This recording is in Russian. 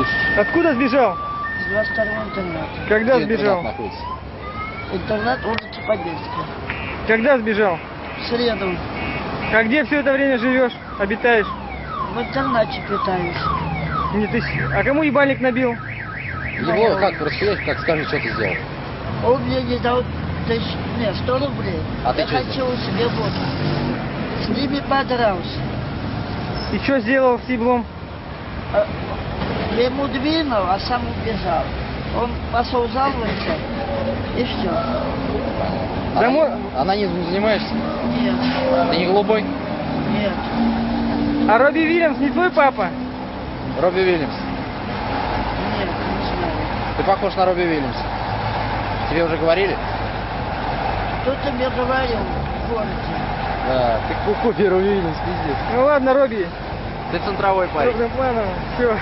лучше. Откуда сбежал? С 22-го интерната. Когда Где сбежал? интернат находится? Интернат улица Победская. Когда сбежал? В среду. А где все это время живешь? Обитаешь? В интернате питаюсь. Не, ты... А кому ебальник набил? Его как рассказать, как скажи, что ты сделал? Он мне не дал 100 рублей. А ты я что хотел себе водку. С ними подрался. И что сделал с еблом? Я ему двинул, а сам убежал. Он пошел жаловаться, и все. Домой? Она не занимаешься? Нет, Ты не голубой? нет, А Робби Уильямс не твой папа? Робби Уильямс. нет, не знаю. Ты похож на Робби Уильямса. Тебе уже говорили? Кто-то мне говорил в городе. Да, ты копия Робби Уильямс, пиздец. Ну ладно, Робби. Ты центровой парень. Крупным планом. Все.